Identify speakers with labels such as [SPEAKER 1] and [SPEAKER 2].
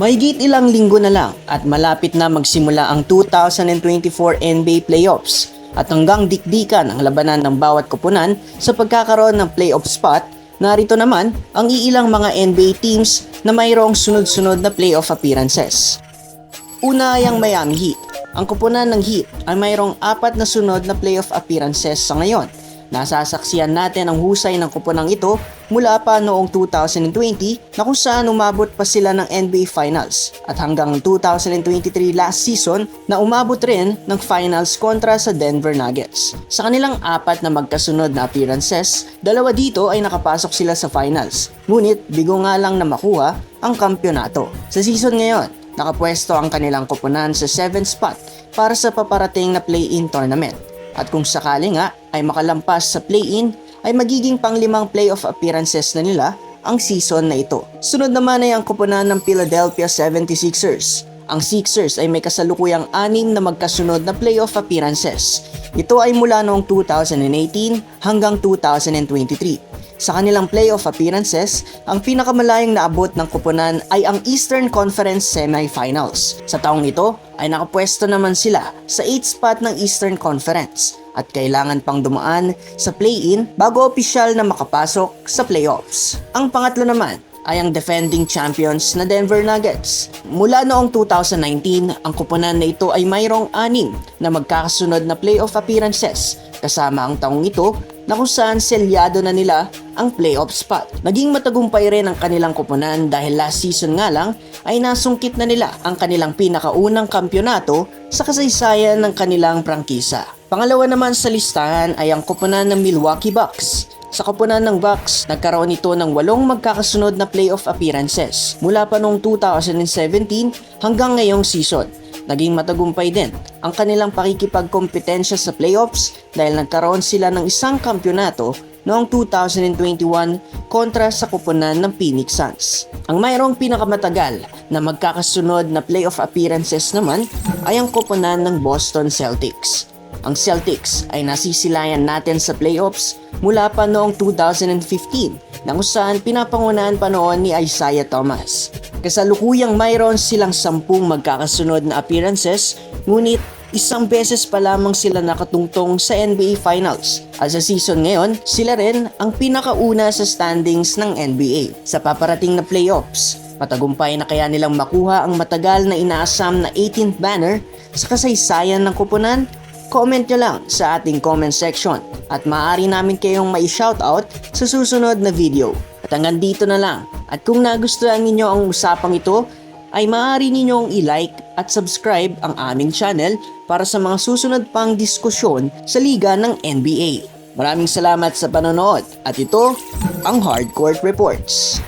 [SPEAKER 1] Mahigit ilang linggo na lang at malapit na magsimula ang 2024 NBA Playoffs at hanggang dikdikan ang labanan ng bawat koponan sa pagkakaroon ng playoff spot, narito naman ang iilang mga NBA teams na mayroong sunod-sunod na playoff appearances. Una ay ang Miami Heat. Ang koponan ng Heat ay mayroong 4 na sunod na playoff appearances sa ngayon. Nasasaksiyan natin ang husay ng koponang ito mula pa noong 2020 na kung saan umabot pa sila ng NBA Finals at hanggang 2023 last season na umabot rin ng Finals kontra sa Denver Nuggets. Sa kanilang 4 na magkasunod na appearances, 2 dito ay nakapasok sila sa Finals, ngunit bigo nga lang na makuha ang kampyonato. Sa season ngayon, nakapwesto ang kanilang koponan sa 7th spot para sa paparating na play-in tournament. At kung sakali nga ay makalampas sa play-in, ay magiging pang-5 playoff appearances na nila ang season na ito. Sunod naman ay ang koponan ng Philadelphia 76ers. Ang Sixers ay may kasalukuyang 6 na magkasunod na playoff appearances. Ito ay mula noong 2018 hanggang 2023. Sa kanilang playoff appearances, ang pinakamalayang naabot ng koponan ay ang Eastern Conference Semifinals. Sa taong ito ay nakapwesto naman sila sa 8th spot ng Eastern Conference at kailangan pang dumaan sa play-in bago opisyal na makapasok sa playoffs. Ang pangatlo naman ay ang defending champions na Denver Nuggets. Mula noong 2019, ang koponan na ito ay mayroong 6 na magkakasunod na playoff appearances kasama ang taong ito na kung saan selyado na nila ang playoff spot. Naging matagumpay rin ang kanilang koponan dahil last season nga lang ay nasungkit na nila ang kanilang pinakaunang kampyonato sa kasaysayan ng kanilang prangkisa. Pangalawa naman sa listahan ay ang koponan ng Milwaukee Bucks. Sa koponan ng Bucks, nagkaroon ito ng 8 magkakasunod na playoff appearances mula pa noong 2017 hanggang ngayong season. Naging matagumpay din ang kanilang pakikipagkompetensya sa playoffs dahil nagkaroon sila ng isang kampyonato noong 2021 kontra sa koponan ng Phoenix Suns. Ang mayroong pinakamatagal na magkakasunod na playoff appearances naman ay ang koponan ng Boston Celtics. Ang Celtics ay nasisilayan natin sa playoffs mula pa noong 2015 na kung saan pinapangunahan pa noon ni Isaiah Thomas. Kasalukuyang mayroon silang 10 magkakasunod na appearances, ngunit isang beses pa lamang sila nakatungtong sa NBA Finals. At sa season ngayon, sila rin ang pinakauna sa standings ng NBA. Sa paparating na playoffs, matagumpay na kaya nilang makuha ang matagal na inaasam na 18th banner sa kasaysayan ng koponan? Comment nyo lang sa ating comment section at maaari namin kayong mai-shoutout sa susunod na video. At hanggang dito na lang. At kung nagustuhan ninyo ang usapang ito, ay maaari ninyong i-like at subscribe ang aming channel para sa mga susunod pang diskusyon sa liga ng NBA. Maraming salamat sa panonood at ito ang Hardcourt Reports.